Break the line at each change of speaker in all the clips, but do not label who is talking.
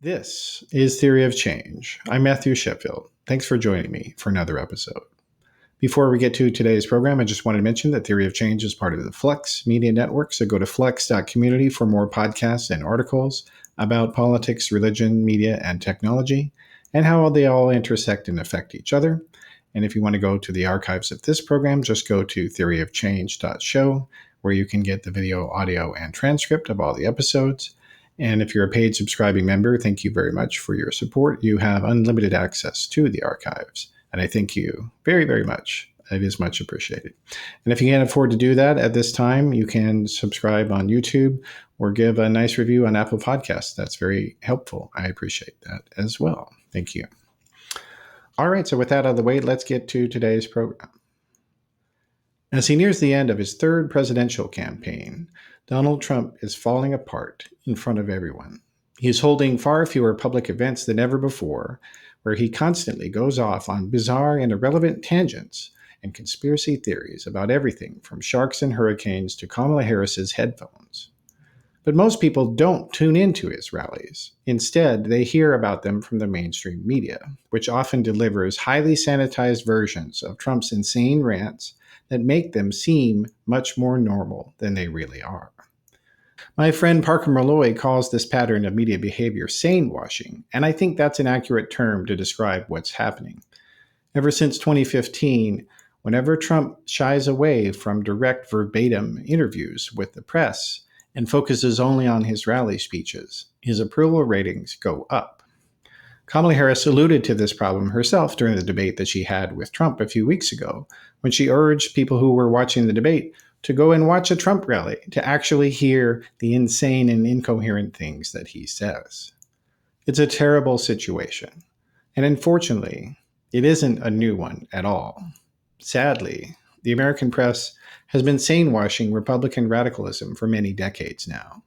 This is Theory of Change. I'm Matthew Sheffield. Thanks for joining me for another episode. Before we get to today's program, I just wanted to mention that Theory of Change is part of the Flex Media Network, so go to flex.community for more podcasts and articles about politics, religion, media, and technology, and how they all intersect and affect each other. And if you want to go to the archives of this program, just go to theoryofchange.show, where you can get the video, audio, and transcript of all the episodes. And if you're a paid subscribing member, thank you very much for your support. You have unlimited access to the archives. And I thank you very, very much. It is much appreciated. And if you can't afford to do that at this time, you can subscribe on YouTube or give a nice review on Apple Podcasts. That's very helpful. I appreciate that as well. Thank you. All right, so with that out of the way, let's get to today's program. As he nears the end of his third presidential campaign, Donald Trump is falling apart in front of everyone. He's holding far fewer public events than ever before, where he constantly goes off on bizarre and irrelevant tangents and conspiracy theories about everything from sharks and hurricanes to Kamala Harris's headphones. But most people don't tune into his rallies. Instead, they hear about them from the mainstream media, which often delivers highly sanitized versions of Trump's insane rants that make them seem much more normal than they really are. My friend Parker Molloy calls this pattern of media behavior sanewashing, and I think that's an accurate term to describe what's happening. Ever since 2015, whenever Trump shies away from direct verbatim interviews with the press and focuses only on his rally speeches, his approval ratings go up. Kamala Harris alluded to this problem herself during the debate that she had with Trump a few weeks ago, when she urged people who were watching the debate to go and watch a Trump rally to actually hear the insane and incoherent things that he says. It's a terrible situation, and unfortunately, it isn't a new one at all. Sadly, the American press has been sanewashing Republican radicalism for many decades now,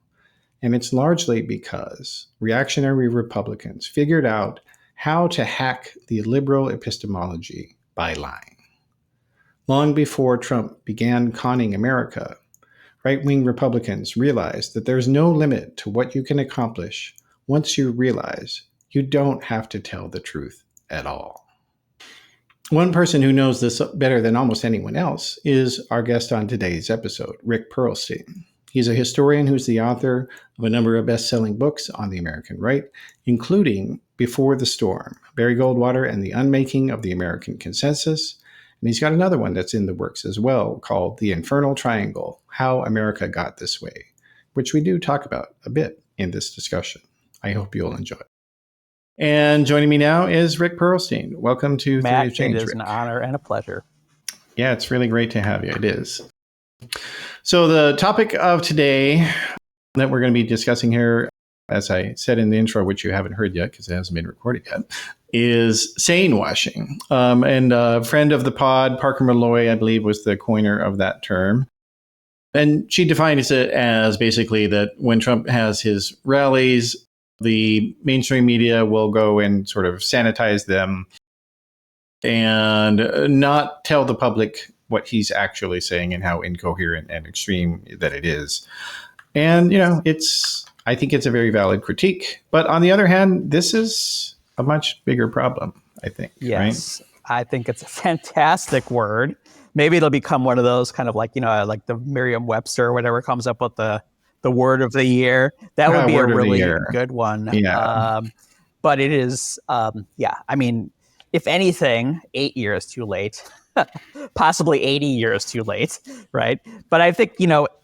and it's largely because reactionary Republicans figured out how to hack the liberal epistemology by lying. Long before Trump began conning America, right-wing Republicans realized that there's no limit to what you can accomplish once you realize you don't have to tell the truth at all. One person who knows this better than almost anyone else is our guest on today's episode, Rick Perlstein. He's a historian who's the author of a number of best-selling books on the American right, including Before the Storm, Barry Goldwater and the Unmaking of the American Consensus. And he's got another one that's in the works as well called The Infernal Triangle, How America Got This Way, which we do talk about a bit in this discussion. I hope you'll enjoy it. And joining me now is Rick Perlstein. Welcome to Theory of Change,
It is
Rick.
An honor and a pleasure.
Yeah, it's really great to have you. It is. So the topic of today that we're going to be discussing here, as I said in the intro, which you haven't heard yet because it hasn't been recorded yet, is sanewashing. And a friend of the pod, Parker Molloy, I believe, was the coiner of that term. And she defines it as basically that when Trump has his rallies, the mainstream media will go and sort of sanitize them and not tell the public what he's actually saying and how incoherent and extreme that it is. And, I think it's a very valid critique. But on the other hand, this is a much bigger problem, I think.
Yes,
right?
I think it's a fantastic word. Maybe it'll become one of those kind of like the Merriam-Webster or whatever comes up with the word of the year. That would be a really good one.
Yeah.
But it is, I mean, if anything, 8 years too late, possibly 80 years too late, right? But I think,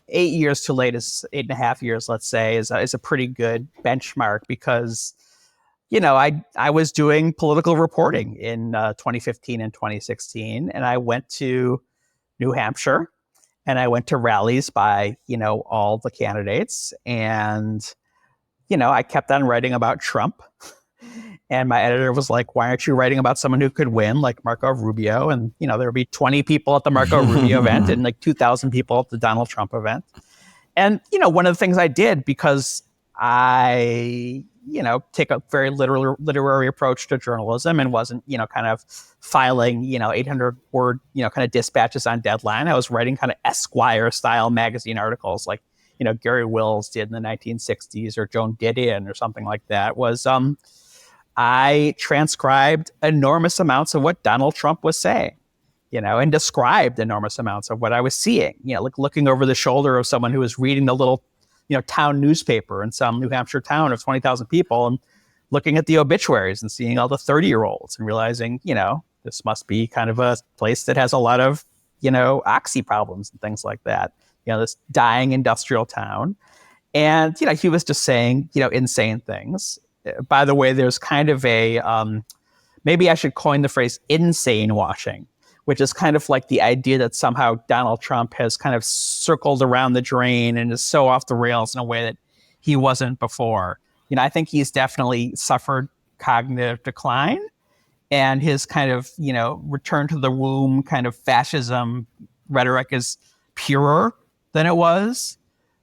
8 years too late is 8.5 years, let's say, is a pretty good benchmark because, I was doing political reporting in 2015 and 2016, and I went to New Hampshire and I went to rallies by, all the candidates. And, I kept on writing about Trump. And my editor was like, why aren't you writing about someone who could win, like Marco Rubio? And, there would be 20 people at the Marco Rubio event and like 2,000 people at the Donald Trump event. And, one of the things I did, because I, take a very literary approach to journalism and wasn't, kind of filing, 800 word, kind of dispatches on deadline. I was writing kind of Esquire style magazine articles, like Gary Wills did in the 1960s, or Joan Didion or something like that, was I transcribed enormous amounts of what Donald Trump was saying, and described enormous amounts of what I was seeing, like looking over the shoulder of someone who was reading the little, town newspaper in some New Hampshire town of 20,000 people, and looking at the obituaries and seeing all the 30-year-olds and realizing, this must be kind of a place that has a lot of, oxy problems and things like that, this dying industrial town. And, he was just saying, insane things. By the way, there's kind of a, maybe I should coin the phrase insane washing, which is kind of like the idea that somehow Donald Trump has kind of circled around the drain and is so off the rails in a way that he wasn't before. I think he's definitely suffered cognitive decline, and his kind of, return to the womb kind of fascism rhetoric is purer than it was,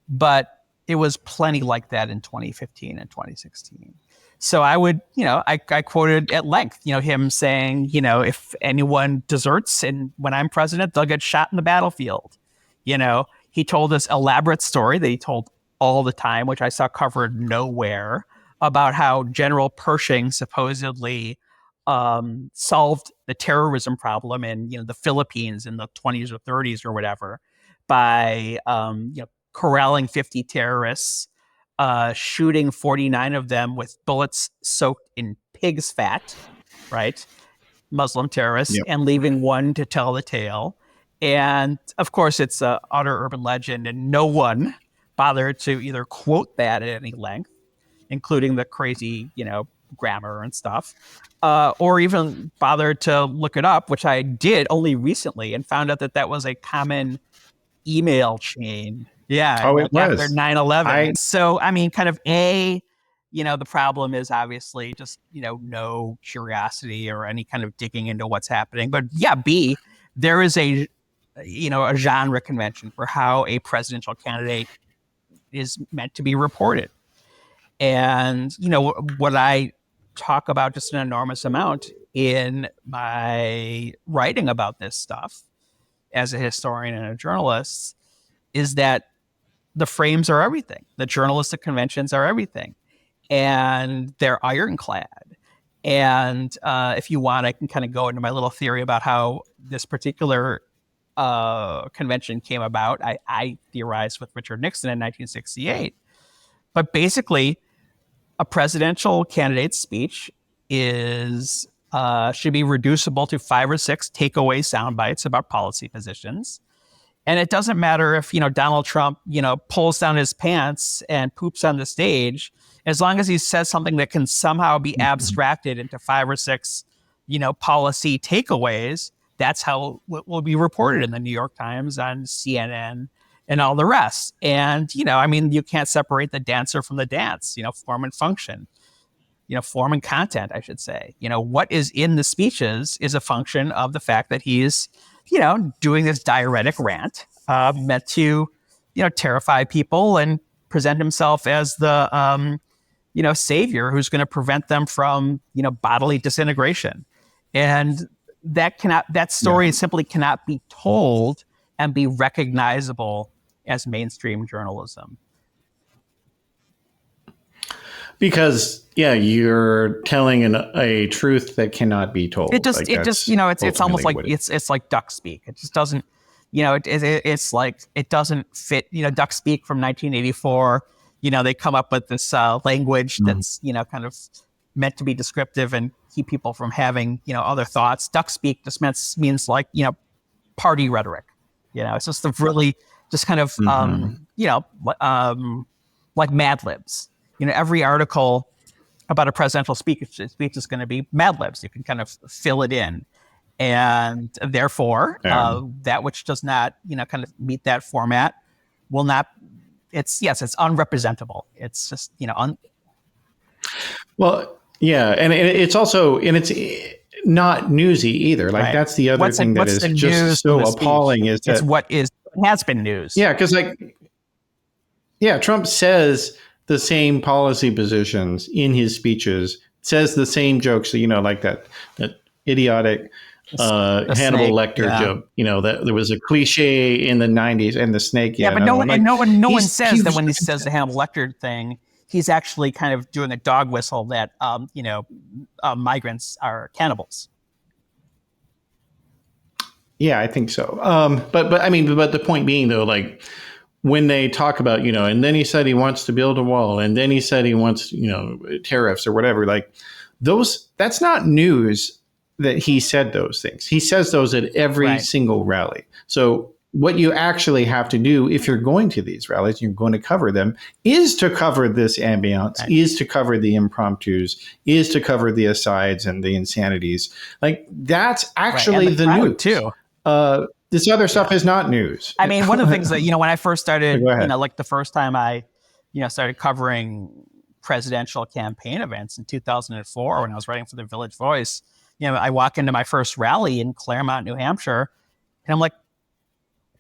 but it was plenty like that in 2015 and 2016. So I would, I quoted at length, him saying, if anyone deserts and when I'm president, they'll get shot in the battlefield. He told this elaborate story that he told all the time, which I saw covered nowhere, about how General Pershing supposedly solved the terrorism problem in, the Philippines in the 20s or 30s or whatever by, corralling 50 terrorists, shooting 49 of them with bullets soaked in pig's fat, right? Muslim terrorists,
Yep.
and leaving one to tell the tale. And of course, it's an utter urban legend, and no one bothered to either quote that at any length, including the crazy, grammar and stuff, or even bothered to look it up, which I did only recently, and found out that that was a common email chain. Yeah.
Oh, it was.
After 9/11. So, I mean, kind of the problem is obviously just, no curiosity or any kind of digging into what's happening. But yeah, B, there is a genre convention for how a presidential candidate is meant to be reported. And, what I talk about just an enormous amount in my writing about this stuff as a historian and a journalist is that the frames are everything. The journalistic conventions are everything. And they're ironclad. And if you want, I can kind of go into my little theory about how this particular convention came about. I theorized with Richard Nixon in 1968. But basically, a presidential candidate's speech should be reducible to 5 or 6 takeaway sound bites about policy positions. And it doesn't matter if, Donald Trump, pulls down his pants and poops on the stage, as long as he says something that can somehow be abstracted into 5 or 6, policy takeaways. That's how it will be reported in the New York Times, on CNN, and all the rest. And, you can't separate the dancer from the dance, form and function, form and content, I should say. What is in the speeches is a function of the fact that he's, doing this diuretic rant meant to, terrify people and present himself as the, savior who's going to prevent them from, bodily disintegration. And that story simply cannot be told and be recognizable as mainstream journalism.
Because you're telling a truth that cannot be told.
It's almost like it's like duck speak. It just doesn't, it's like it doesn't fit. Duck speak from 1984. They come up with this language that's kind of meant to be descriptive and keep people from having other thoughts. Duck speak just means like party rhetoric. It's just really just kind of like Mad Libs. Every article about a presidential speech is going to be Mad Libs. You can kind of fill it in. And therefore, that which does not, kind of meet that format will not, it's unrepresentable. It's just,
Well, yeah. And it's also, and it's not newsy either. Like that's the other thing that is just so appalling is that
it's what has been news.
Yeah. Cause Trump says the same policy positions in his speeches, says the same jokes, like that idiotic
The
Hannibal
snake,
Lecter
yeah.
joke. That there was a cliche in the '90s, and the snake.
Yeah,
Yeah,
but
another one. Like,
no one
he
says that when he says the Hannibal Lecter thing, he's actually kind of doing a dog whistle that migrants are cannibals.
Yeah, I think so. But I mean, but the point being though, like when they talk about, and then he said he wants to build a wall, and then he said he wants, tariffs or whatever, like that's not news that he said those things. He says those at every single rally. So what you actually have to do if you're going to these rallies, you're going to cover them, is to cover this ambiance, is to cover the impromptus, is to cover the asides and the insanities. Like that's actually the news
too.
This other stuff is not news.
I mean, one of the things that, when I first started,
so
like the first time I, started covering presidential campaign events in 2004, when I was writing for the Village Voice, I walk into my first rally in Claremont, New Hampshire, and I'm like,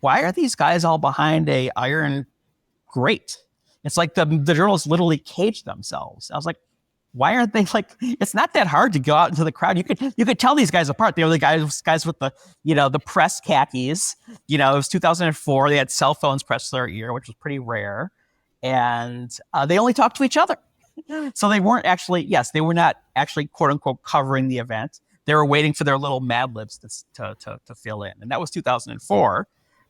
why are these guys all behind a iron grate? It's like the journalists literally caged themselves. I was like, why aren't they like? It's not that hard to go out into the crowd. You could tell these guys apart. They were the guys with the the press khakis. It was 2004. They had cell phones pressed to their ear, which was pretty rare, and they only talked to each other. So they weren't actually. Yes, they were not actually quote unquote covering the event. They were waiting for their little Mad Libs to fill in, and that was 2004,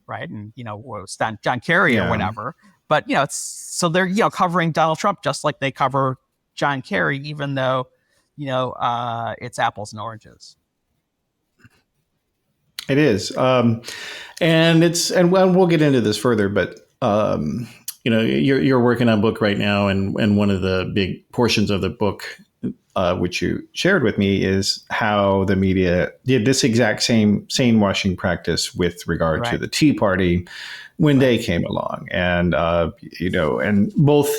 right? And was John Kerry or whatever. But so they're covering Donald Trump just like they cover John Kerry, even though, it's apples and oranges.
It is. And we'll get into this further, but, you're working on a book right now. And one of the big portions of the book, which you shared with me, is how the media did this exact same sanewashing practice with regard to the Tea Party when they came along. And, and both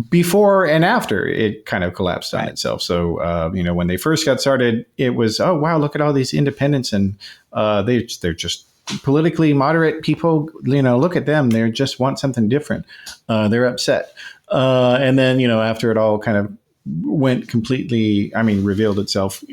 before and after it kind of collapsed on itself. So, when they first got started, it was, oh, wow, look at all these independents. And they're just politically moderate people. Look at them. They just want something different. They're upset. And then, after it all kind of went completely, revealed itself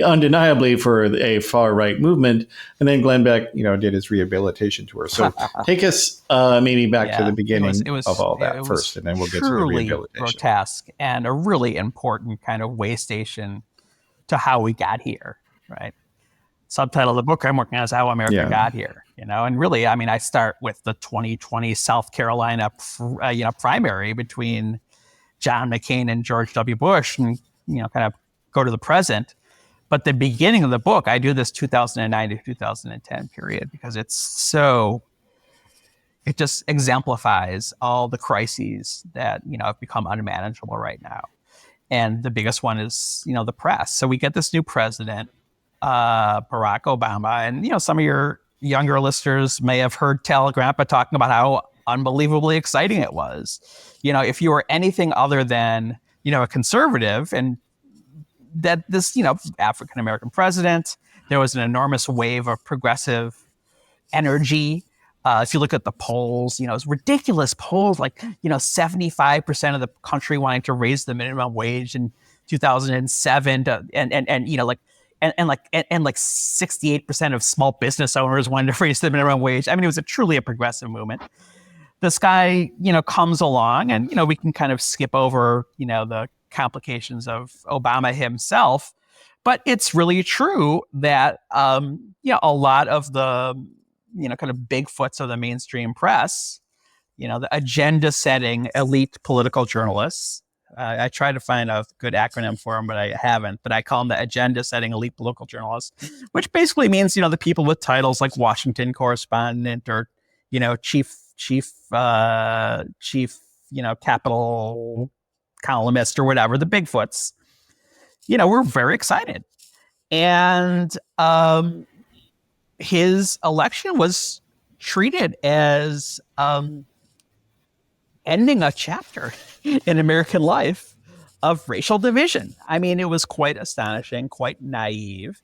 undeniably for a far right movement. And then Glenn Beck, did his rehabilitation tour. So take us maybe back to the beginning of all that first, and then we'll get to the rehabilitation.
Grotesque and a really important kind of way station to how we got here, right? Subtitle of the book I'm working on is How America Got Here, and really, I start with the 2020 South Carolina, primary between John McCain and George W. Bush, and kind of go to the present. But the beginning of the book, I do this 2009 to 2010 period because it just exemplifies all the crises that have become unmanageable right now. And the biggest one is the press. So we get this new president, Barack Obama, and some of your younger listeners may have heard Grandpa talking about how unbelievably exciting it was. If you were anything other than, a conservative, and that this, African-American president, there was an enormous wave of progressive energy. If you look at the polls, it's ridiculous polls, like, 75% of the country wanting to raise the minimum wage in 2007 and 68% of small business owners wanted to raise the minimum wage. It was truly a progressive movement. This guy, comes along, and, we can kind of skip over, the complications of Obama himself. But it's really true that, a lot of the, kind of Bigfoots of the mainstream press, the agenda setting elite political journalists. I tried to find a good acronym for them, but I haven't. But I call them the agenda setting elite political journalists, which basically means, the people with titles like Washington correspondent or, chief, Capital columnist or whatever, the Bigfoots, we're very excited. And his election was treated as ending a chapter in American life of racial division. It was quite astonishing, quite naive.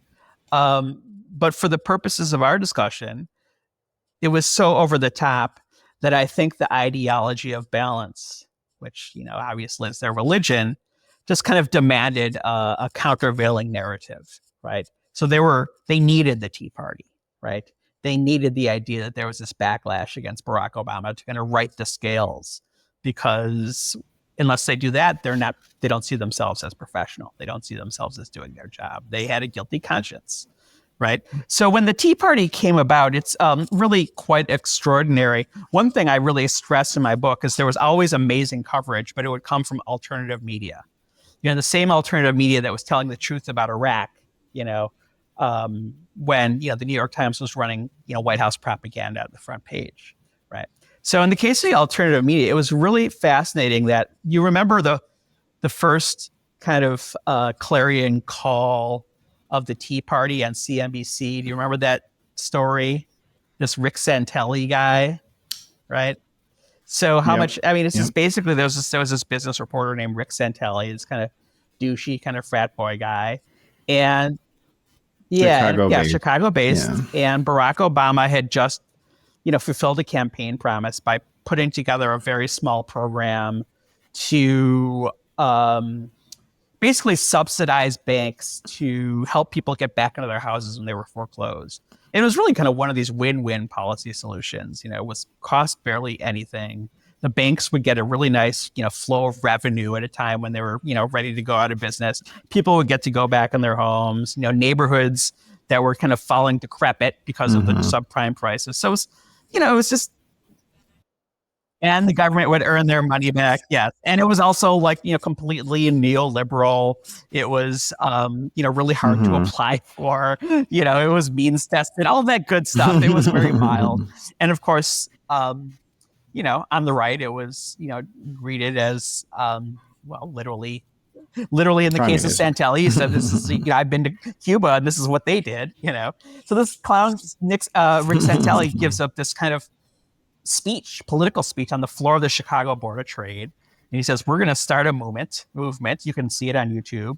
But for the purposes of our discussion, it was so over the top that I think the ideology of balance, which, obviously is their religion, just kind of demanded a countervailing narrative, right? So they needed the Tea Party, right? They needed the idea that there was this backlash against Barack Obama to kind of right the scales, because unless they do that, they don't see themselves as professional. They don't see themselves as doing their job. They had a guilty conscience, right? So when the Tea Party came about, it's really quite extraordinary. One thing I really stress in my book is there was always amazing coverage, but it would come from alternative media. The same alternative media that was telling the truth about Iraq, when the New York Times was running White House propaganda at the front page, right? So in the case of the alternative media, it was really fascinating that you remember the first kind of clarion call of the Tea Party on CNBC. Do you remember that story? This Rick Santelli guy, right? So how much? I mean, it's just basically there was this business reporter named Rick Santelli, this kind of douchey kind of frat boy guy, and Chicago-based. Yeah. And Barack Obama had just, fulfilled a campaign promise by putting together a very small program to basically subsidize banks to help people get back into their houses when they were foreclosed. And it was really kind of one of these win-win policy solutions. It was cost barely anything. The banks would get a really nice, flow of revenue at a time when they were, ready to go out of business. People would get to go back in their homes, neighborhoods that were kind of falling decrepit because of the subprime prices. So it was just, and the government would earn their money back. Yes. And it was also completely neoliberal. It was, really hard to apply for, it was means tested, all of that good stuff. It was very mild. And of course, on the right, it was, greeted as, literally in the case of Santelli, he said, this is, I've been to Cuba and this is what they did, So this clown, Rick Santelli, gives up this kind of political speech on the floor of the Chicago Board of Trade. And he says, we're going to start a movement. You can see it on YouTube.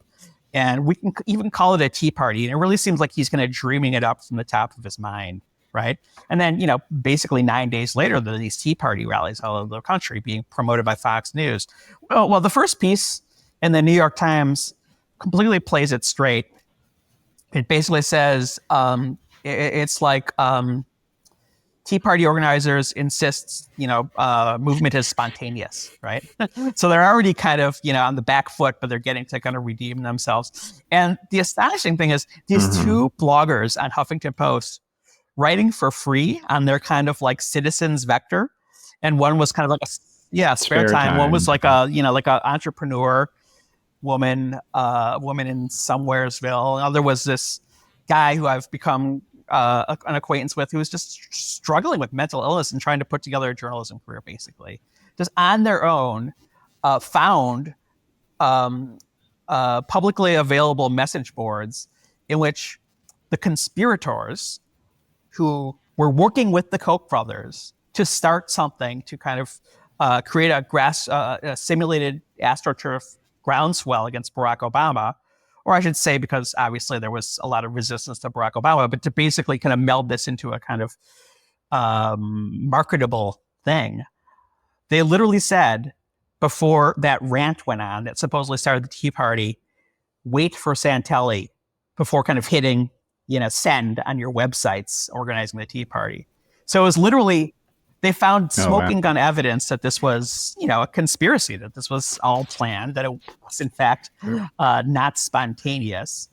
And we can even call it a Tea Party. And it really seems like he's kind of dreaming it up from the top of his mind. Right. And then, basically 9 days later, there are these Tea Party rallies all over the country being promoted by Fox News. Well, the first piece in the New York Times completely plays it straight. It basically says it's like Tea Party organizers insist, movement is spontaneous. Right. So they're already kind of, on the back foot, but they're getting to kind of redeem themselves. And the astonishing thing is these two bloggers on Huffington Post writing for free on their kind of Citizens Vector. And one was kind of like spare time. One was like a entrepreneur woman in Somewheresville. Another was this guy who I've become an acquaintance with, who was just struggling with mental illness and trying to put together a journalism career, basically. Just on their own, found publicly available message boards in which the conspirators who were working with the Koch brothers to start something to kind of create a simulated AstroTurf groundswell against Barack Obama, or I should say, because obviously there was a lot of resistance to Barack Obama, but to basically kind of meld this into a kind of marketable thing. They literally said, before that rant went on that supposedly started the Tea Party, wait for Santelli before kind of hitting send on your websites organizing the Tea Party. So it was literally, they found smoking gun evidence that this was, a conspiracy, that this was all planned, that it was in fact not spontaneous.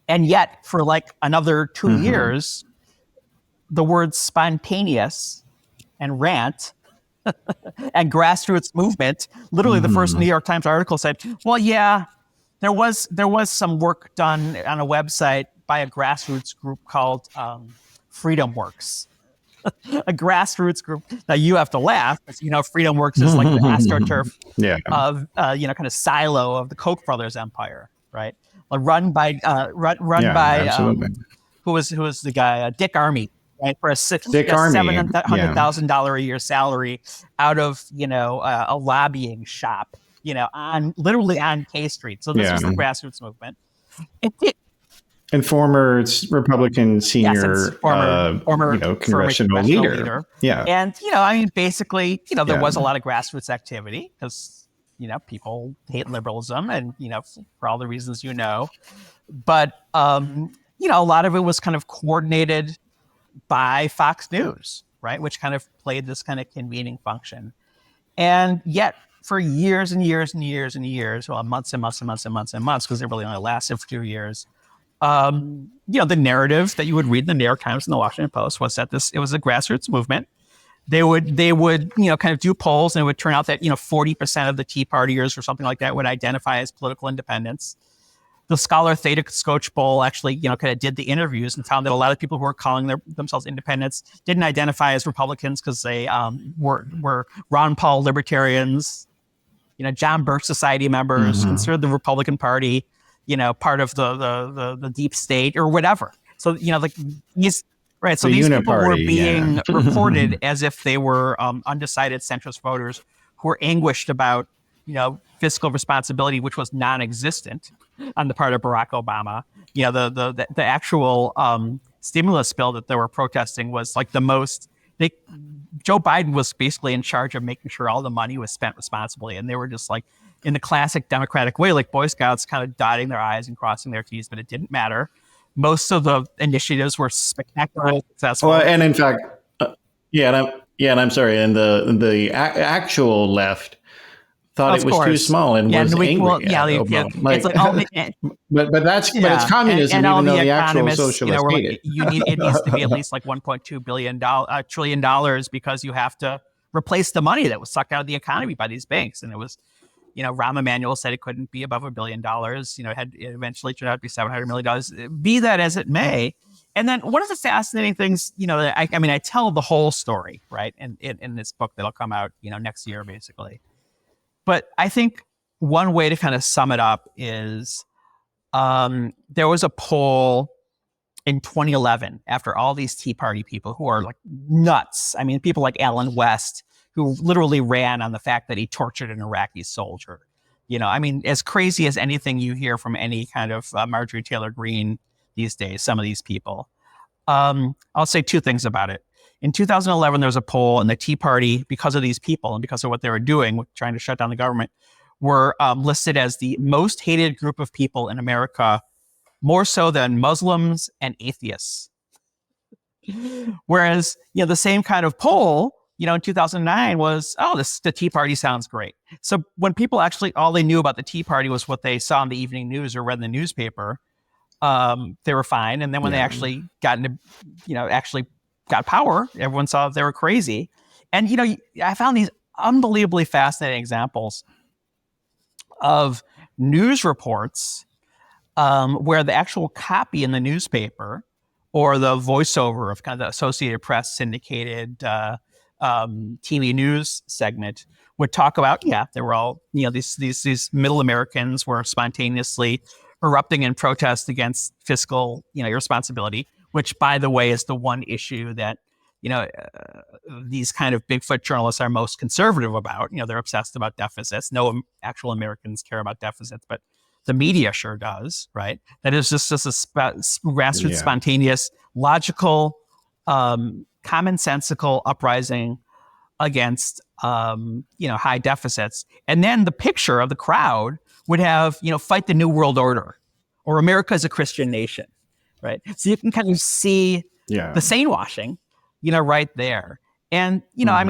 And yet for another 2 years, the words spontaneous and rant and grassroots movement, literally the first New York Times article said, well, yeah, there was some work done on a website by a grassroots group called Freedom Works. A grassroots group. Now you have to laugh, because, Freedom Works is like the AstroTurf of, kind of silo of the Koch brothers empire, right? Run by who was the guy? Dick Armey, right? For a $700,000 a year salary out of, a lobbying shop, literally on K Street. So this was the grassroots movement.
And former Republican senior, former congressional leader. Yeah.
And, basically, there was a lot of grassroots activity because, people hate liberalism and, for all the reasons But a lot of it was kind of coordinated by Fox News, right, which kind of played this kind of convening function. And yet, for years and years and years and years, well, months and months and months and months and months, because it really only lasted for 2 years, the narrative that you would read in the New York Times and the Washington Post was that it was a grassroots movement. They would, kind of do polls, and it would turn out that, 40% of the Tea Partiers or something like that would identify as political independents. The Scholar Theta Skocpol actually, kind of did the interviews and found that a lot of people who were calling themselves independents didn't identify as Republicans because they were Ron Paul libertarians, John Birch Society members, considered the Republican Party, part of the deep state or whatever. So, these right. So these people were being reported as if they were undecided centrist voters who were anguished about, fiscal responsibility, which was non-existent on the part of Barack Obama. The actual stimulus bill that they were protesting was like the most. Joe Biden was basically in charge of making sure all the money was spent responsibly, and they were just like in the classic Democratic way, like Boy Scouts, kind of dotting their I's and crossing their T's, but it didn't matter. Most of the initiatives were spectacularly successful.
Well, and in fact, and I'm sorry, and the actual left thought it was too small and was angry at Obama. But it's communism, even though the actual socialists hate it.
It needs to be at least like $1.2 trillion because you have to replace the money that was sucked out of the economy by these banks. And it was, Rahm Emanuel said it couldn't be above $1 billion. It eventually turned out to be $700 million. Be that as it may. And then one of the fascinating things, I tell the whole story, right, in this book that'll come out, next year, basically. But I think one way to kind of sum it up is there was a poll in 2011 after all these Tea Party people who are like nuts. I mean, people like Alan West, who literally ran on the fact that he tortured an Iraqi soldier. As crazy as anything you hear from any kind of Marjorie Taylor Greene these days, some of these people. I'll say two things about it. In 2011, there was a poll, and the Tea Party, because of these people and because of what they were doing, trying to shut down the government, were listed as the most hated group of people in America, more so than Muslims and atheists. Whereas, the same kind of poll, in 2009 was, the Tea Party sounds great. So when people actually, all they knew about the Tea Party was what they saw in the evening news or read in the newspaper, they were fine. And then when they actually got power, everyone saw they were crazy. And, I found these unbelievably fascinating examples of news reports where the actual copy in the newspaper or the voiceover of kind of the Associated Press syndicated TV news segment would talk about, there were all, these middle Americans were spontaneously erupting in protest against fiscal, irresponsibility, which, by the way, is the one issue that, these kind of Bigfoot journalists are most conservative about. They're obsessed about deficits. No actual Americans care about deficits, but the media sure does, right? That is just a grassroots, spontaneous, logical, commonsensical uprising against, high deficits. And then the picture of the crowd would have, fight the New World Order or America is a Christian nation, right? So you can kind of see the sanewashing, right there. And,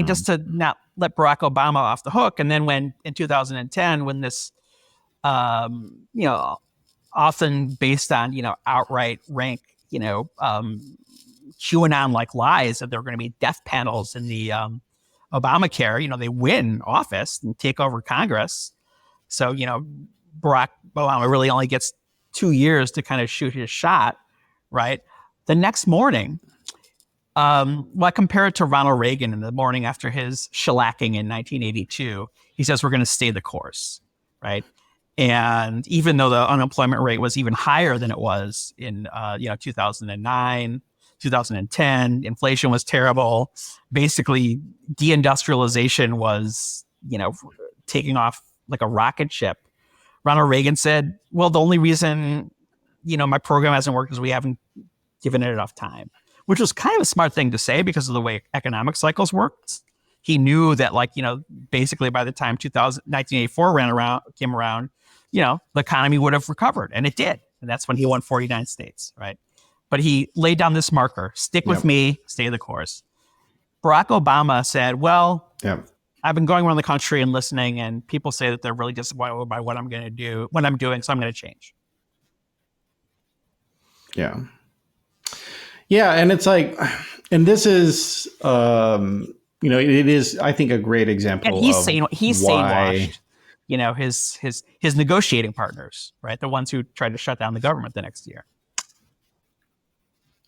just to not let Barack Obama off the hook. And then when in 2010, when this, often based on, outright rank, QAnon-like lies that there were going to be death panels in the Obamacare, they win office and take over Congress. So, Barack Obama really only gets 2 years to kind of shoot his shot, right? The next morning, I compare it to Ronald Reagan in the morning after his shellacking in 1982. He says, we're going to stay the course, right? And even though the unemployment rate was even higher than it was in 2009, 2010, inflation was terrible. Basically, deindustrialization was, taking off like a rocket ship. Ronald Reagan said, well, the only reason, my program hasn't worked is we haven't given it enough time, which was kind of a smart thing to say because of the way economic cycles worked. He knew that, basically by the time 1984 came around, the economy would have recovered, and it did. And that's when he won 49 states, right? but he laid down this marker: stick with me, stay the course. Barack Obama said, well, I've been going around the country and listening, and people say that they're really disappointed by what I'm going to do, what I'm doing, so I'm going to change.
Yeah. Yeah, and it's like, and this is, it is, I think, a great example.
And he's sanewashed, his negotiating partners, right? The ones who tried to shut down the government the next year.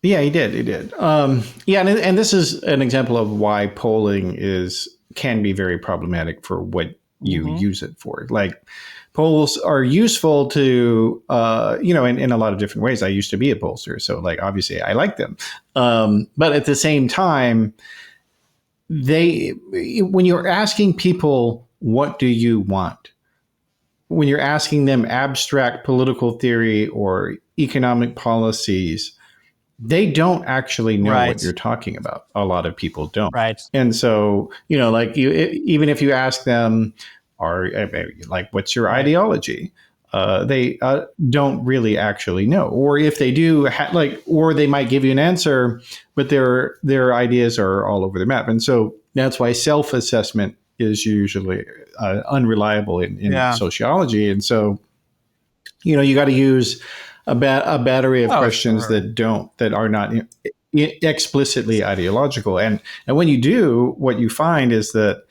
Yeah, he did. And this is an example of why polling can be very problematic for what you use it for. Like, polls are useful to, in a lot of different ways. I used to be a pollster, so like obviously I like them. But at the same time, when you're asking people, what do you want? When you're asking them abstract political theory or economic policies, they don't actually know what you're talking about. A lot of people don't.
Right.
And so, even if you ask them, what's your ideology? They don't really actually know. Or if they do, or they might give you an answer, but their ideas are all over the map. And so that's why self-assessment is usually unreliable in sociology. And so, you got to use a battery of questions that are not explicitly ideological. And when you do, what you find is that,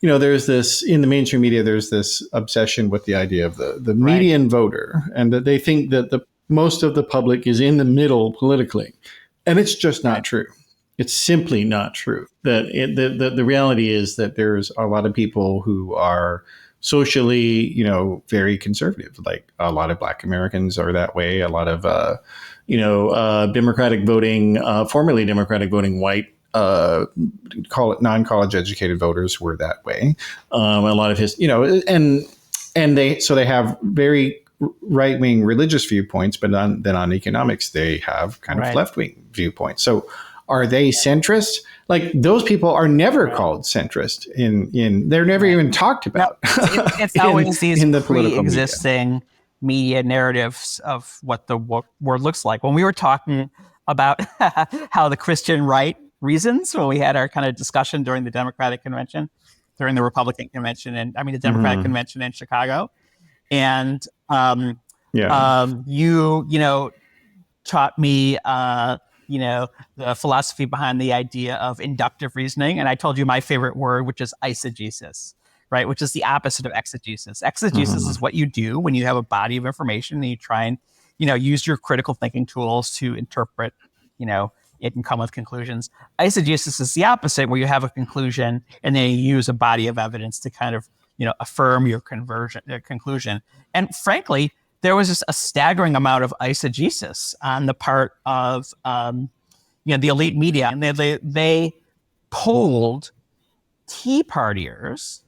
there's this, in the mainstream media, there's this obsession with the idea of the median voter, and that they think that most of the public is in the middle politically. And it's just not true. It's simply not true. The reality is that there's a lot of people who are socially, very conservative. Like a lot of Black Americans are that way. A lot of, Democratic voting, formerly Democratic voting white, call it non-college educated voters were that way. A lot of his, and they have very right-wing religious viewpoints, but then on economics, they have kind of left-wing viewpoints. So are they centrist? Like, those people are never called centrist they're never even talked about.
No, it's always these in the pre-existing media narratives of what the word looks like. When we were talking about how the Christian right reasons, when we had our kind of discussion during the Democratic convention, during the Republican convention, the Democratic convention in Chicago, and you taught me the philosophy behind the idea of inductive reasoning, and I told you my favorite word, which is eisegesis, right? Which is the opposite of exegesis. Exegesis is what you do when you have a body of information and you try and use your critical thinking tools to interpret it and come with conclusions. Eisegesis is the opposite, where you have a conclusion and then you use a body of evidence to kind of affirm your conclusion. And frankly, there was just a staggering amount of eisegesis on the part of the elite media, and they polled Tea Partiers,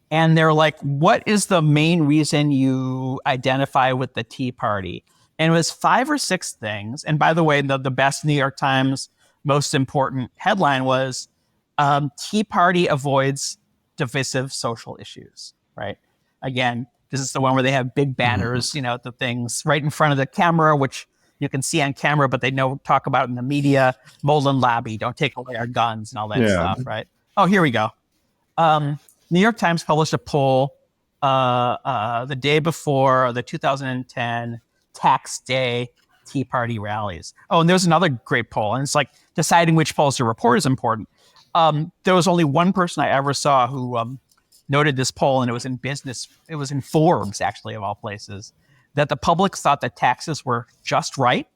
and they're like, "What is the main reason you identify with the Tea Party?" And it was 5 or 6 things. And by the way, the best New York Times most important headline was Tea Party avoids divisive social issues. Right? Again, this is the one where they have big banners, the things right in front of the camera, which you can see on camera, but they don't talk about in the media. Mullen Lobby, don't take away our guns and all that stuff, right? Oh, here we go. New York Times published a poll the day before the 2010 tax day Tea Party rallies. Oh, and there's another great poll, and it's like deciding which polls to report is important. There was only one person I ever saw who noted this poll, and it was in business. It was in Forbes, actually, of all places, that the public thought that taxes were just right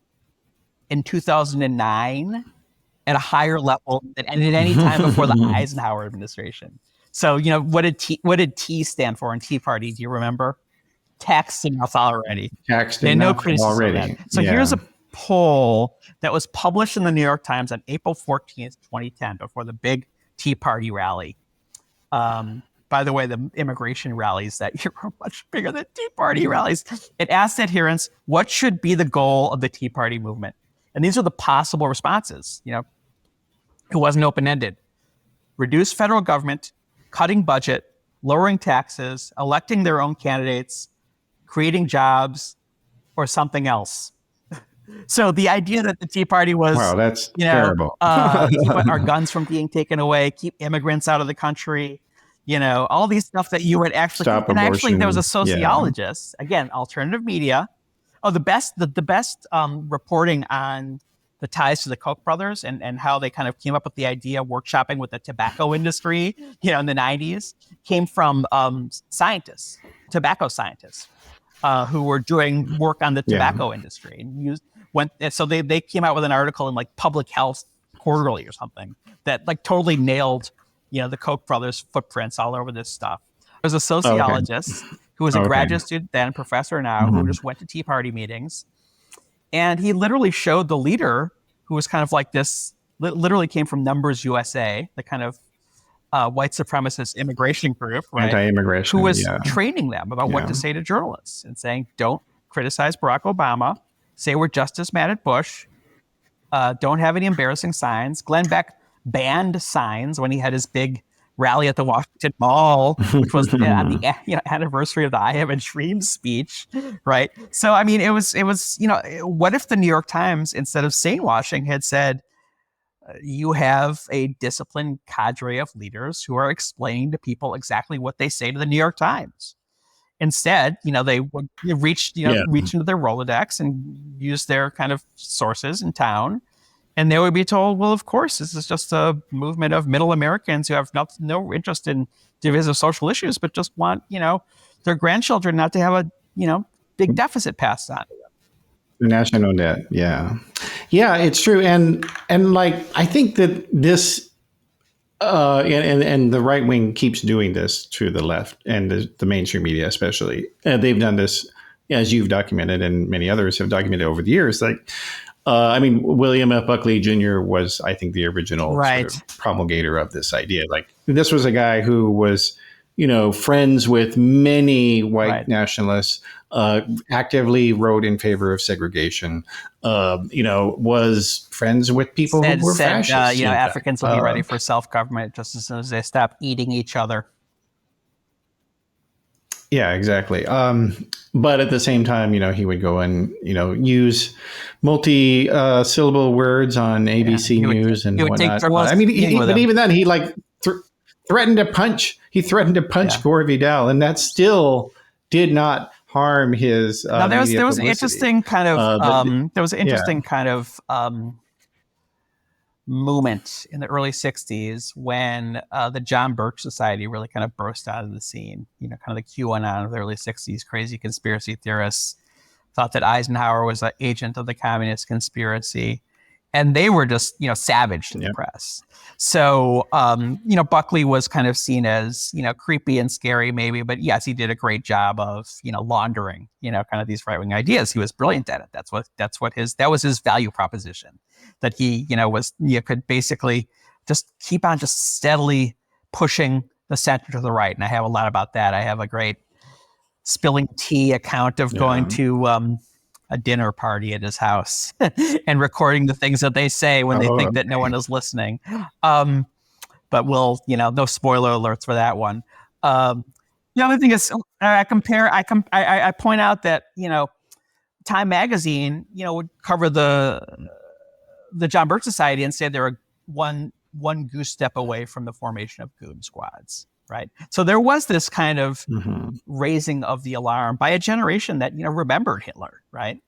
in 2009 at a higher level than at any time before the Eisenhower administration. So, what did T stand for in Tea Party? Do you remember? Taxed enough already.
Taxed enough already.
So here's a poll that was published in the New York Times on April 14th, 2010, before the big Tea Party rally. By the way, the immigration rallies that year were much bigger than Tea Party rallies. It asked adherents, what should be the goal of the Tea Party movement? And these are the possible responses. It wasn't open-ended. Reduce federal government, cutting budget, lowering taxes, electing their own candidates, creating jobs, or something else. So the idea that the Tea Party was,
Wow, that's terrible.
keep our guns from being taken away, keep immigrants out of the country, all these stuff that you would actually,
Stop
and actually there was a
abortion. Yeah.
sociologist, again, alternative media. Oh, the best reporting on the ties to the Koch brothers and how they kind of came up with the idea of workshopping with the tobacco industry, in the 90s, came from scientists, tobacco scientists, who were doing work on the tobacco industry and so they came out with an article in like Public Health Quarterly or something that like totally nailed, the Koch brothers footprints all over this stuff. There's a sociologist who was a graduate student then, professor now, who just went to Tea Party meetings. And he literally showed the leader, who was kind of like this, literally came from Numbers USA, the kind of white supremacist immigration group, right?
Anti-immigration,
who was training them about what to say to journalists and saying, don't criticize Barack Obama, say we're just as mad at Bush, don't have any embarrassing signs. Glenn Beck banned signs when he had his big rally at the Washington Mall, which was on the anniversary of the I Have a Dream speech, right? So, I mean, it was what if the New York Times, instead of sanewashing, had said, you have a disciplined cadre of leaders who are explaining to people exactly what they say to the New York Times. Instead, they would reach into their Rolodex and use their kind of sources in town. And they would be told, well, of course, this is just a movement of middle Americans who have no interest in divisive social issues, but just want, their grandchildren not to have a, big deficit passed on.
The national debt. Yeah. Yeah, it's true. And like, I think that this, and the right wing keeps doing this to the left and the mainstream media, especially. They've done this, as you've documented, and many others have documented over the years. Like, William F. Buckley Jr. was, I think, the original sort of promulgator of this idea. Like, this was a guy who was, friends with many white nationalists, actively wrote in favor of segregation, was friends with people who were fascists.
Africans will be ready for self-government just as soon as they stop eating each other.
Yeah, exactly. But at the same time, he would go and, use multi-syllable words on ABC News and whatnot. But even then, he like threatened to punch. He threatened to punch Gore Vidal, and that still did not harm his.
Now there was an interesting kind of movement in the early 60s when the John Birch Society really kind of burst out of the scene. Kind of the QAnon of the early 60s, crazy conspiracy theorists thought that Eisenhower was an agent of the communist conspiracy. And they were just, savaged in the press. So, Buckley was kind of seen as, creepy and scary maybe, but yes, he did a great job of, laundering, kind of these right-wing ideas. He was brilliant at it. That was his value proposition, that he, could basically just keep on just steadily pushing the center to the right. And I have a lot about that. I have a great spilling tea account of going to, a dinner party at his house and recording the things that they say when they think that no one is listening. But we'll, no spoiler alerts for that one. The other thing is I point out that, Time Magazine, would cover the John Birch Society and say they're one goose step away from the formation of goon squads. Right. So there was this kind of raising of the alarm by a generation that, remembered Hitler. Right.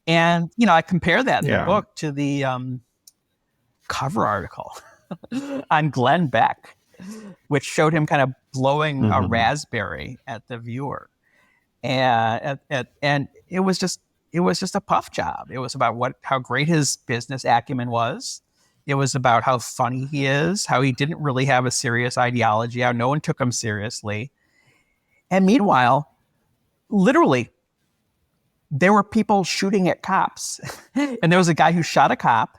And, I compare that in the book to the cover article on Glenn Beck, which showed him kind of blowing a raspberry at the viewer. And it was just a puff job. It was about how great his business acumen was. It was about how funny he is, how he didn't really have a serious ideology, how no one took him seriously. And meanwhile, literally, there were people shooting at cops. And there was a guy who shot a cop.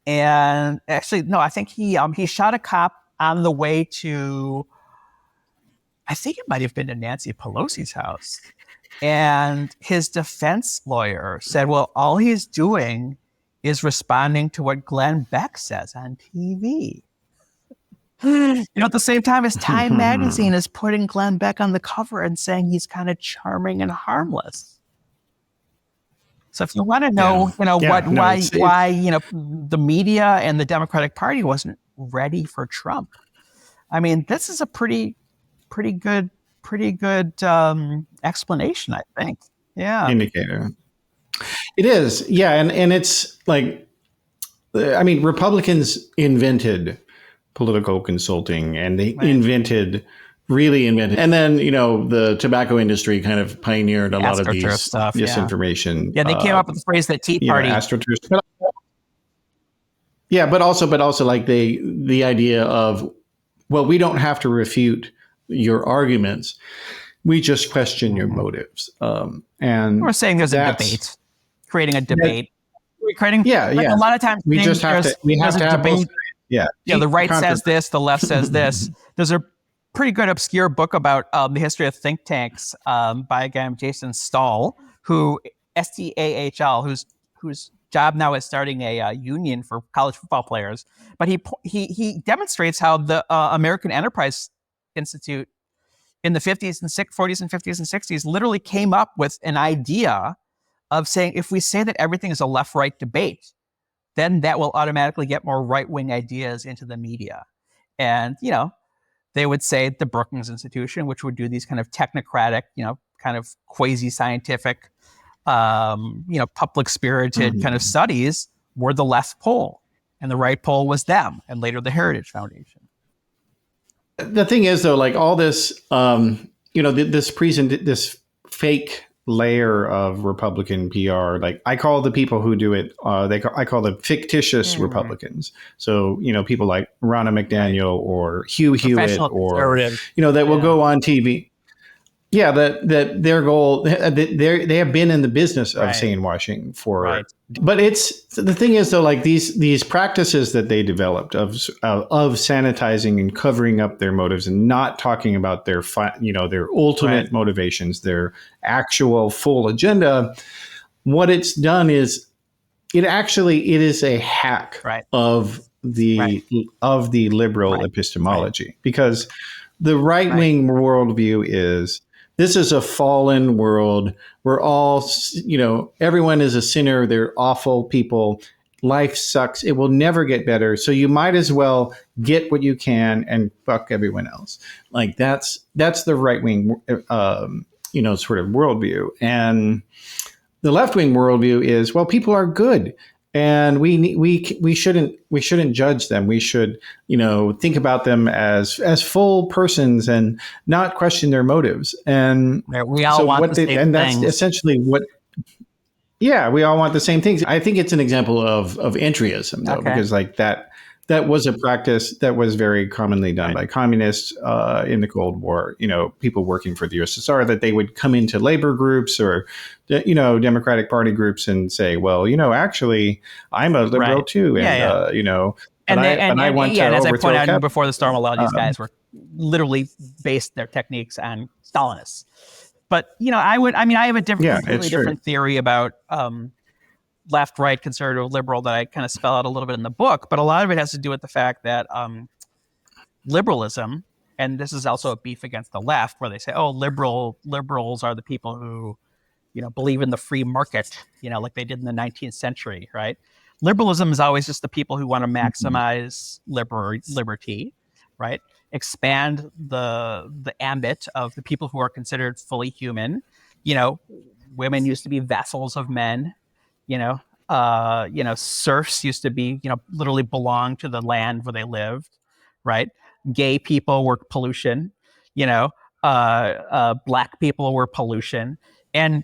And actually, no, I think he shot a cop on the way to, I think it might have been to Nancy Pelosi's house. And his defense lawyer said, well, all he's doing is responding to what Glenn Beck says on TV. At the same time as Time Magazine is putting Glenn Beck on the cover and saying he's kind of charming and harmless. So if you want to know, why the media and the Democratic Party wasn't ready for Trump, I mean, this is a pretty good explanation, I think. Yeah.
Indicator. It is. Yeah. And it's like, I mean, Republicans invented political consulting, and they really invented. And then, the tobacco industry kind of pioneered a lot of these
stuff,
disinformation.
Yeah, they came up with the phrase that Tea Party.
AstroTurf. Yeah, but also like the idea of, well, we don't have to refute your arguments. We just question your motives. And
we're saying there's a debate, creating a debate. A lot of times
we just have to have debate. Yeah.
The right says this, the left says this. There's a pretty good obscure book about the history of think tanks by a guy named Jason Stahl, who Stahl, whose job now is starting a union for college football players. But he demonstrates how the American Enterprise Institute in the 40s and 50s and 60s literally came up with an idea of saying, if we say that everything is a left-right debate, then that will automatically get more right-wing ideas into the media. And, they would say the Brookings Institution, which would do these kind of technocratic, kind of quasi-scientific, public-spirited kind of studies, were the left pole. And the right pole was them, and later the Heritage Foundation.
The thing is, though, like all this, this fake layer of Republican PR, like I call the people who do it, I call them fictitious Republicans. So, people like Ronna McDaniel or Hugh Hewitt or, that will go on TV. Yeah, that their goal, they have been in the business of sanewashing for, but the thing is, though, like these practices that they developed of sanitizing and covering up their motives and not talking about their ultimate motivations, their actual full agenda. What it's done is it is a hack of the liberal epistemology, because the right-wing worldview is, this is a fallen world. We're all, everyone is a sinner. They're awful people. Life sucks. It will never get better. So you might as well get what you can and fuck everyone else. Like that's the right wing, sort of worldview. And the left wing worldview is, well, people are good, and we shouldn't judge them. We should, think about them as full persons and not question their motives. And
we all want the same things.
And that's essentially what. Yeah, we all want the same things. I think it's an example of entryism, though, because like that was a practice that was very commonly done by communists in the Cold War. People working for the USSR, that they would come into labor groups or Democratic Party groups and say, well, actually, I'm a liberal too, and I want to.
And as I
overthrow
pointed out before the storm, a lot of these guys were literally based their techniques on Stalinists. But I have a different theory about left, right, conservative, liberal that I kind of spell out a little bit in the book. But a lot of it has to do with the fact that liberalism, and this is also a beef against the left, where they say, oh, liberals are the people who, believe in the free market, like they did in the 19th century, right? Liberalism is always just the people who want to maximize liberty, right? Expand the ambit of the people who are considered fully human. Women used to be vassals of men. Serfs used to be, literally belong to the land where they lived, right? Gay people were pollution. Black people were pollution, and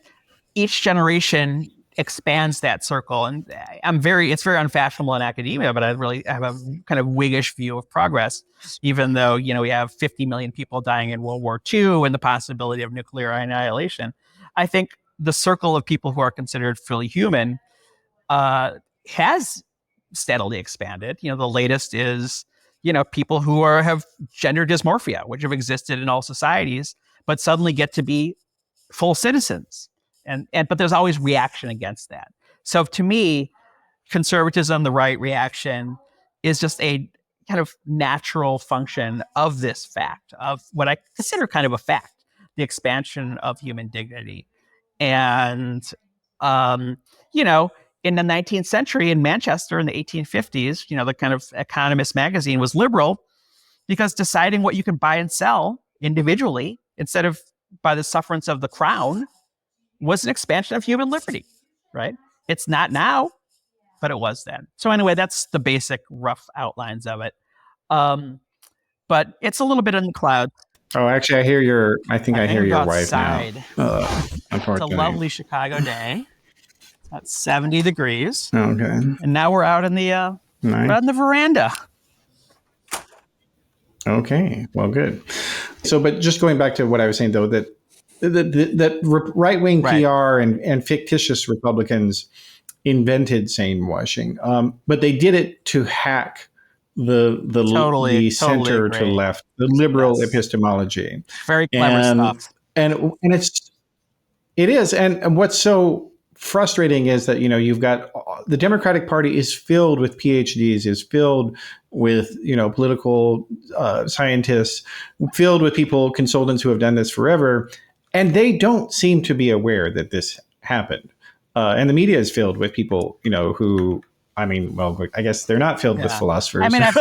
each generation expands that circle. And it's very unfashionable in academia, but I really have a kind of Whiggish view of progress, even though, we have 50 million people dying in World War II and the possibility of nuclear annihilation. I think the circle of people who are considered fully human has steadily expanded. The latest is, people who have gender dysmorphia, which have existed in all societies, but suddenly get to be full citizens. But there's always reaction against that. So to me, conservatism, the right reaction, is just a kind of natural function of this fact, of what I consider kind of a fact, the expansion of human dignity. And You know, in the 19th century in Manchester in the 1850s, the kind of Economist magazine was liberal because deciding what you can buy and sell individually instead of by the sufferance of the crown was an expansion of human liberty, right? It's not now, but it was then. So anyway, that's the basic rough outlines of it. But it's a little bit in the clouds.
Oh, actually, I think I hear your wife now.
It's a lovely Chicago day. It's 70 degrees.
Okay.
And now we're out in the
Nice.
out in the veranda.
Okay, well, good. So, but just going back to what I was saying, though, that right-wing PR and fictitious Republicans invented sanewashing, but they did it to hack the center to left, the liberal epistemology.
Very clever stuff.
And it is. And what's so frustrating is that, you've got the Democratic Party is filled with PhDs, is filled with, political scientists, filled with consultants who have done this forever. And they don't seem to be aware that this happened. And the media is filled with people, who, I guess they're not filled with philosophers.
I mean, I've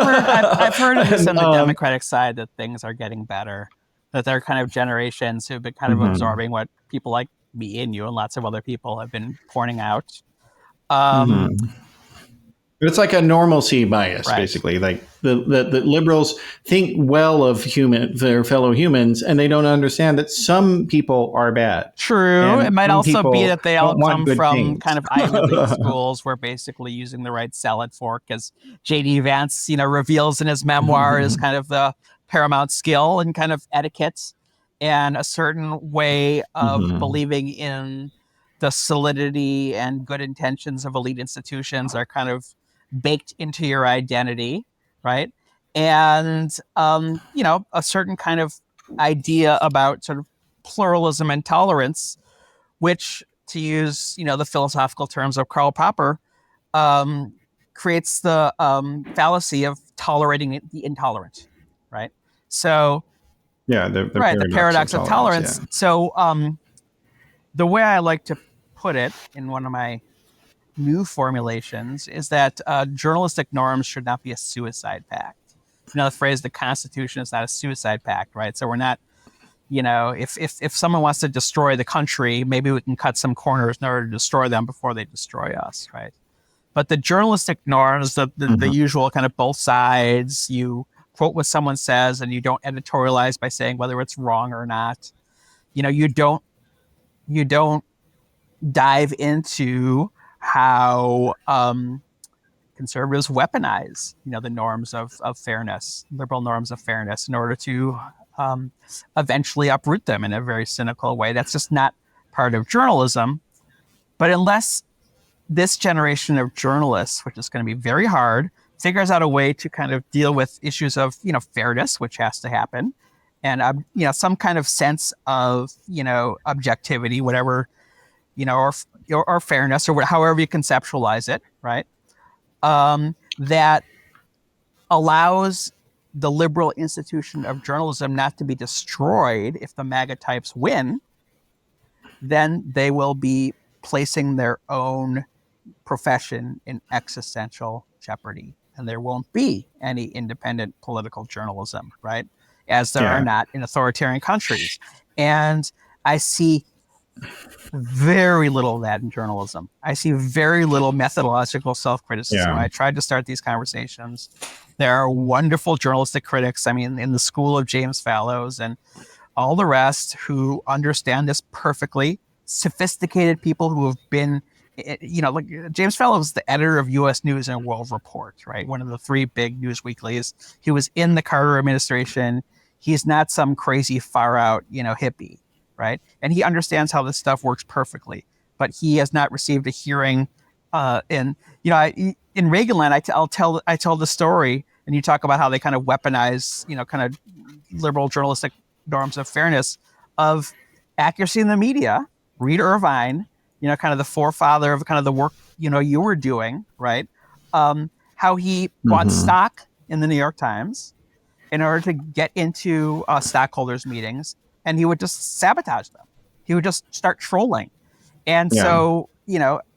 heard of this on the Democratic side that things are getting better, that they're kind of generations who've been kind of absorbing what people like me and you and lots of other people have been pointing out.
It's like a normalcy bias, basically. Like the liberals think well of their fellow humans, and they don't understand that some people are bad.
True. It might also be that they all come from
things.
Kind of Ivy League schools where basically using the right salad fork, as J.D. Vance, reveals in his memoir, is kind of the paramount skill and kind of etiquette and a certain way of believing in the solidity and good intentions of elite institutions are kind of baked into your identity, right? And, a certain kind of idea about sort of pluralism and tolerance, which, to use, the philosophical terms of Karl Popper, creates the fallacy of tolerating the intolerant, right? So, the paradox of tolerance. Yeah. So, the way I like to put it in one of my new formulations is that journalistic norms should not be a suicide pact. The phrase, the Constitution is not a suicide pact, right? So we're not, if someone wants to destroy the country, maybe we can cut some corners in order to destroy them before they destroy us, right? But the journalistic norms, the usual kind of both sides, you quote what someone says and you don't editorialize by saying whether it's wrong or not. You don't dive into how conservatives weaponize, the norms of fairness, liberal norms of fairness, in order to eventually uproot them in a very cynical way. That's just not part of journalism. But unless this generation of journalists, which is going to be very hard, figures out a way to kind of deal with issues of, fairness, which has to happen, and, some kind of sense of, objectivity, whatever, or fairness, or however you conceptualize it, right? That allows the liberal institution of journalism not to be destroyed if the MAGA types win, then they will be placing their own profession in existential jeopardy. And there won't be any independent political journalism, right? As there are not in authoritarian countries. And I see very little of that in journalism. I see very little methodological self-criticism. I tried to start these conversations. There are wonderful journalistic critics, in the school of James Fallows and all the rest, who understand this perfectly. Sophisticated people who have been, like James Fallows is the editor of U.S. News and World Report, right? One of the three big news weeklies. He was in the Carter administration. He's not some crazy far out, hippie. Right. And he understands how this stuff works perfectly, but he has not received a hearing. In Reaganland, I tell the story, and you talk about how they kind of weaponize, kind of liberal journalistic norms of fairness, of accuracy in the media. Reed Irvine, kind of the forefather of kind of the work, you were doing, right? How he bought stock in the New York Times in order to get into stockholders' meetings. And he would just sabotage them. He would just start trolling. And so,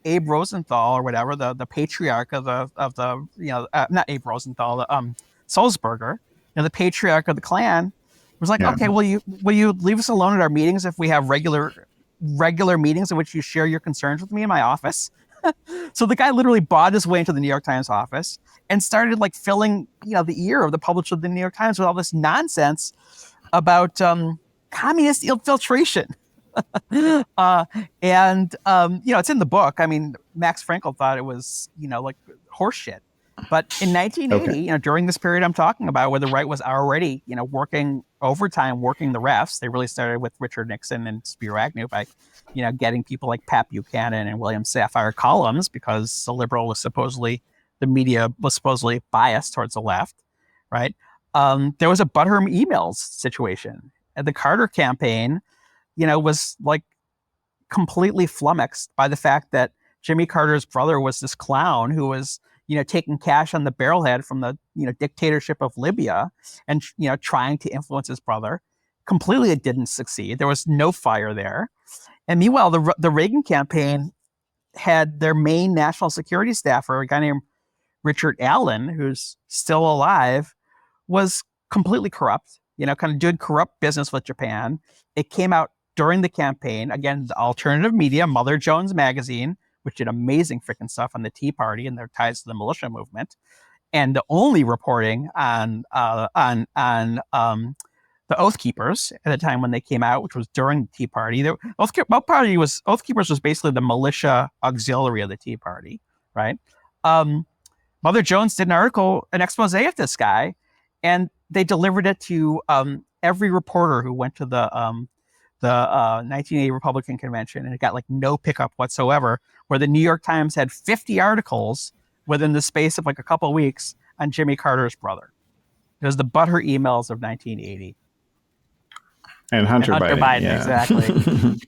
Abe Rosenthal or whatever, the patriarch of the not Abe Rosenthal, Sulzberger, the patriarch of the Klan, was like,
Yeah.
okay, will you leave us alone at our meetings if we have regular meetings in which you share your concerns with me in my office? So the guy literally bought his way into the New York Times office and started like filling the ear of the publisher of the New York Times with all this nonsense about communist infiltration. And it's in the book. I mean, Max Frankel thought it was like horseshit. But in 1980,
Okay.
during this period I'm talking about, where the right was already working overtime, working the refs, they really started with Richard Nixon and Spiro Agnew by getting people like Pat Buchanan and William Safire columns, because the media was supposedly biased towards the left, right? There was a Butterm emails situation. And the Carter campaign, was like completely flummoxed by the fact that Jimmy Carter's brother was this clown who was, taking cash on the barrelhead from the, dictatorship of Libya and, trying to influence his brother. Completely, it didn't succeed. There was no fire there. And meanwhile, the Reagan campaign had their main national security staffer, a guy named Richard Allen, who's still alive, was completely corrupt, kind of doing corrupt business with Japan. It came out during the campaign. Again, the alternative media, Mother Jones Magazine, which did amazing freaking stuff on the Tea Party and their ties to the militia movement, and the only reporting on the Oath Keepers at the time when they came out, which was during the Tea Party. Oath Keepers was basically the militia auxiliary of the Tea Party, right? Mother Jones did an expose of this guy, and they delivered it to every reporter who went to the 1980 Republican convention, and it got like no pickup whatsoever, where the New York Times had 50 articles within the space of like a couple of weeks on Jimmy Carter's brother. It was the Butter emails of 1980.
And Hunter Biden. Yeah.
Exactly.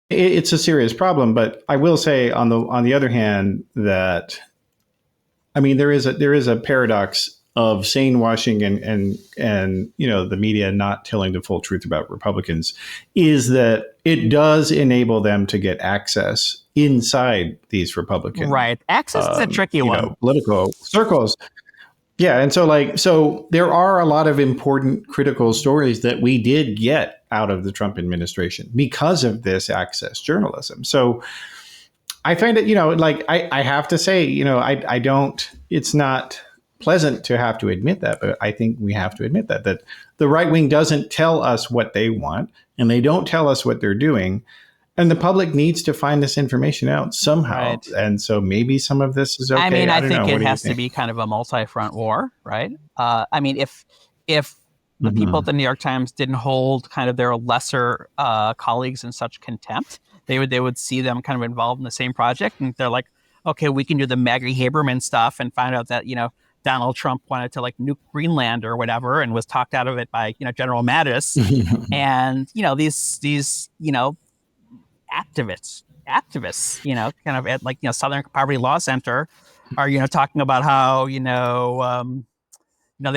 It's a serious problem, but I will say on the other hand that, I mean, there is a paradox of sanewashing and the media not telling the full truth about Republicans, is that it does enable them to get access inside these Republican
Access is a tricky one.
Political circles. Yeah, and so there are a lot of important critical stories that we did get out of the Trump administration because of this access journalism. So I find it, I have to say, I don't. It's not pleasant to have to admit that, but I think we have to admit that the right wing doesn't tell us what they want, and they don't tell us what they're doing. And the public needs to find this information out somehow. Right. And so maybe some of this is okay.
I mean, I think it has to be kind of a multi-front war, right? I mean, if the people at the New York Times didn't hold kind of their lesser colleagues in such contempt, they would see them kind of involved in the same project. And they're like, okay, we can do the Maggie Haberman stuff and find out that, Donald Trump wanted to like nuke Greenland or whatever and was talked out of it by, General Mattis. And, these activists, kind of at like, Southern Poverty Law Center are, talking about how, they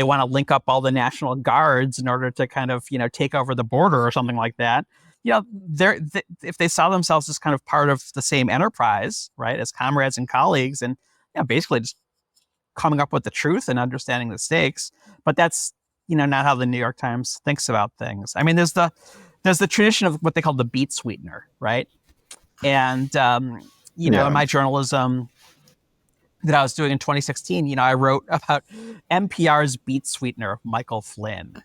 want to link up all the National Guards in order to kind of, take over the border or something like that. If they saw themselves as kind of part of the same enterprise, right, as comrades and colleagues, and basically just coming up with the truth and understanding the stakes. But that's, not how the New York Times thinks about things. I mean, there's the tradition of what they call the beat sweetener, right? And, in my journalism that I was doing in 2016, I wrote about NPR's beat sweetener, Michael Flynn.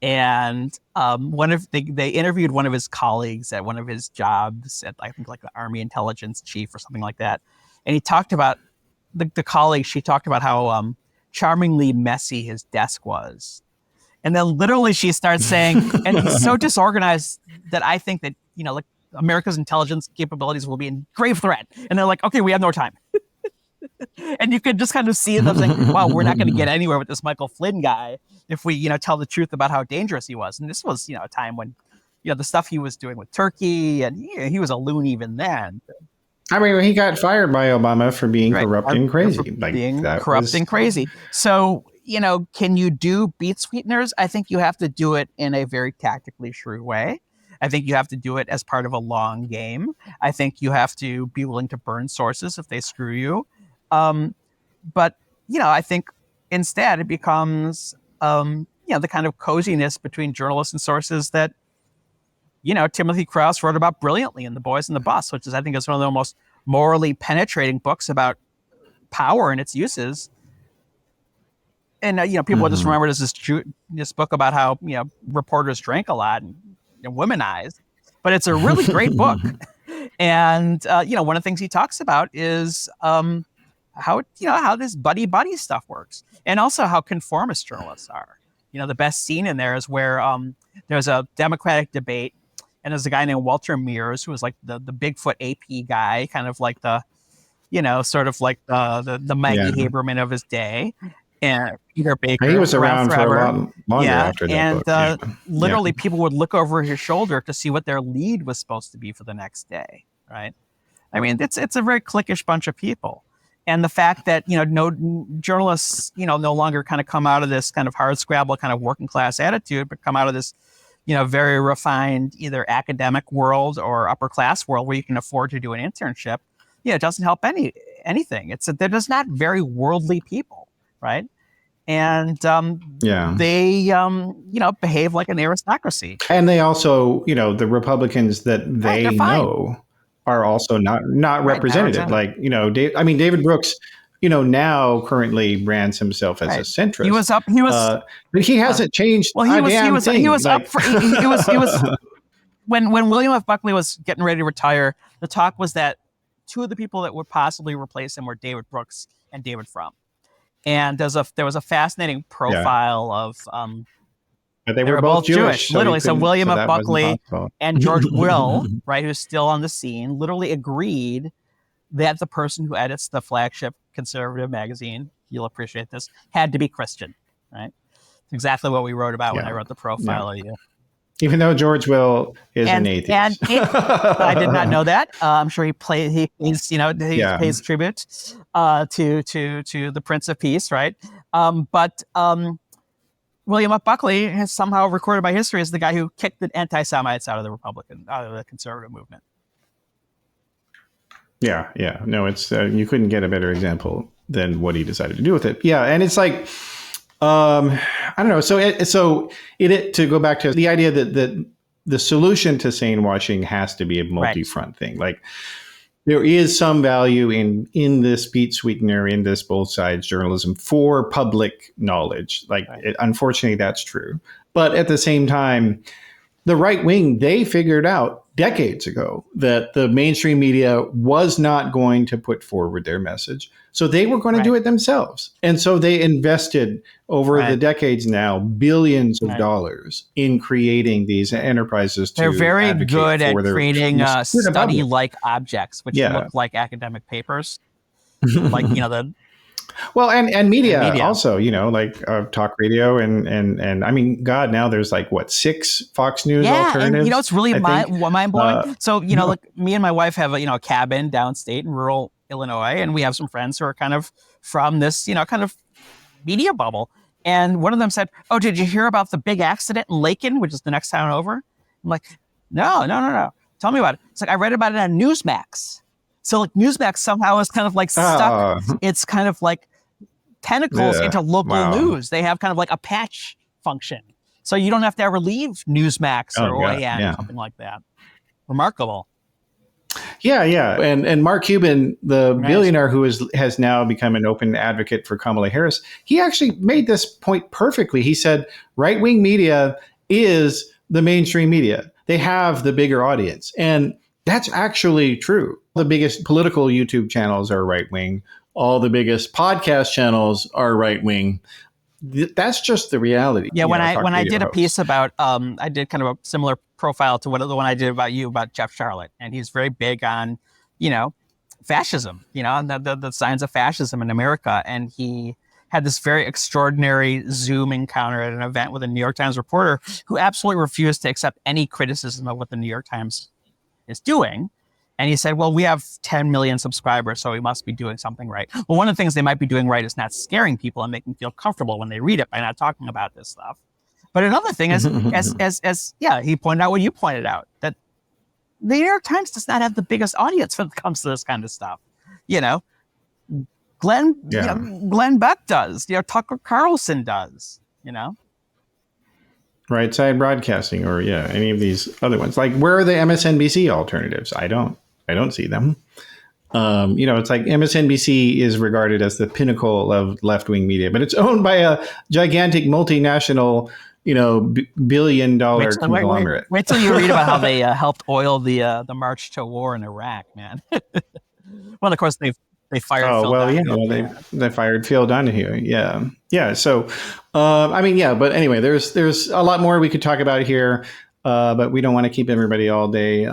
And they interviewed one of his colleagues at one of his jobs at, I think, like the Army intelligence chief or something like that. And he talked about the colleague. She talked about how charmingly messy his desk was. And then literally she starts saying, and he's so disorganized that I think that, like America's intelligence capabilities will be in grave threat. And they're like, okay, we have no time. And you could just kind of see them saying, wow, we're not going to get anywhere with this Michael Flynn guy if we, tell the truth about how dangerous he was. And this was, a time when, the stuff he was doing with Turkey, and he was a loon even then.
I mean, he got fired by Obama for being corrupt and crazy.
And crazy. So, can you do beat sweeteners? I think you have to do it in a very tactically shrewd way. I think you have to do it as part of a long game. I think you have to be willing to burn sources if they screw you. But, I think instead it becomes, the kind of coziness between journalists and sources that, Timothy Krause wrote about brilliantly in The Boys and the Bus, which is, I think, is one of the most morally penetrating books about power and its uses. And, people will just remember this book about how, reporters drank a lot and womanized. But it's a really great book. And, one of the things he talks about is how this buddy stuff works. And also how conformist journalists are. The best scene in there is where there's a Democratic debate. And there's a guy named Walter Mears, who was like the Bigfoot AP guy, kind of like the, sort of like the Maggie Haberman of his day. And Peter Baker.
He was around for a lot longer after that book.
Literally people would look over his shoulder to see what their lead was supposed to be for the next day, right? I mean, it's a very cliquish bunch of people. And the fact that, no journalists, no longer kind of come out of this kind of hardscrabble kind of working class attitude, but come out of this, very refined either academic world or upper class world where you can afford to do an internship, it doesn't help anything. They're just not very worldly people, right? And they behave like an aristocracy.
And they also, the Republicans that they know are also not representative. Like, David Brooks, now currently brands himself as a centrist. But he hasn't changed. Well, he was
up for. He was when William F. Buckley was getting ready to retire. The talk was that two of the people that would possibly replace him were David Brooks and David Frum. And there was a fascinating profile of.
But they were both Jewish,
literally. So William F. Buckley and George Will, right, who's still on the scene, literally agreed that the person who edits the flagship conservative magazine, you'll appreciate this, had to be Christian, right? It's exactly what we wrote about when I wrote the profile of you.
Even though George Will is an atheist.
I did not know that. I'm sure he pays tribute to the Prince of Peace, right? But William F. Buckley has somehow recorded by history as the guy who kicked the anti-Semites out of the conservative movement.
Yeah. No, it's you couldn't get a better example than what he decided to do with it. Yeah, and it's like, I don't know. So to go back to the idea that the solution to sanewashing has to be a multi-front thing. Like, there is some value in this speech sweetener, in this both sides journalism for public knowledge. Like, unfortunately, that's true. But at the same time, the right wing, they figured out decades ago that the mainstream media was not going to put forward their message. So they were going to do it themselves. And so they invested over the decades now billions of dollars in creating these enterprises.
They're very good at creating study-like objects, which look like academic papers. Like,
Well, and media also, like talk radio and I mean, God, now there's like 6 Fox News alternatives.
And it's really mind blowing. So, like me and my wife have a cabin downstate in rural Illinois, and we have some friends who are kind of from this, kind of media bubble. And one of them said, "Oh, did you hear about the big accident in Lakin, which is the next town over?" I'm like, No. Tell me about it. It's like, I read about it on Newsmax. So like Newsmax somehow is kind of like stuck. It's kind of like tentacles into local news. They have kind of like a patch function. So you don't have to ever leave Newsmax or OAN or something like that. Remarkable.
Yeah. And Mark Cuban, the billionaire who has now become an open advocate for Kamala Harris, he actually made this point perfectly. He said, right-wing media is the mainstream media. They have the bigger audience. And that's actually true. The biggest political YouTube channels are right-wing. All the biggest podcast channels are right-wing. That's just the reality.
Yeah, when I did a piece about, I did kind of a similar profile to the one I did about you, about Jeff Charlotte. And he's very big on, fascism, and the signs of fascism in America. And he had this very extraordinary Zoom encounter at an event with a New York Times reporter who absolutely refused to accept any criticism of what the New York Times is doing. And he said, well, we have 10 million subscribers, so we must be doing something right. Well, one of the things they might be doing right is not scaring people and making them feel comfortable when they read it by not talking about this stuff. But another thing is, he pointed out what you pointed out, that the New York Times does not have the biggest audience when it comes to this kind of stuff. Glenn Beck does. Tucker Carlson does.
Right side broadcasting, or any of these other ones. Like, where are the MSNBC alternatives? I don't see them. It's like MSNBC is regarded as the pinnacle of left-wing media, but it's owned by a gigantic multinational, billion-dollar conglomerate.
Wait till you read about how they helped oil the march to war in Iraq, man. Well, of course, they fired Phil Donahue.
They fired Phil Donahue. Yeah. So, but anyway, there's a lot more we could talk about here. But we don't want to keep everybody all day.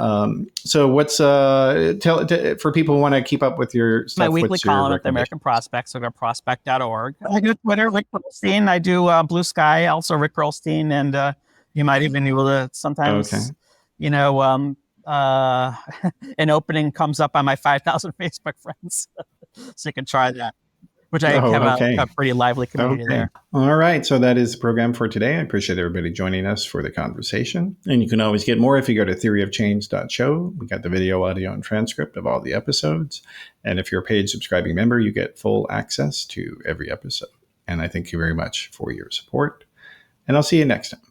So what's for people who want to keep up with your stuff?
My weekly column at the American Prospect, so go to prospect.org. I do Twitter, Rick Perlstein. I do Blue Sky, also Rick Perlstein, and you might even be able to sometimes, an opening comes up on my 5,000 Facebook friends, so you can try that. Which I have a pretty lively community there.
All right. So that is the program for today. I appreciate everybody joining us for the conversation. And you can always get more if you go to theoryofchange.show. We got the video, audio, and transcript of all the episodes. And if you're a paid subscribing member, you get full access to every episode. And I thank you very much for your support. And I'll see you next time.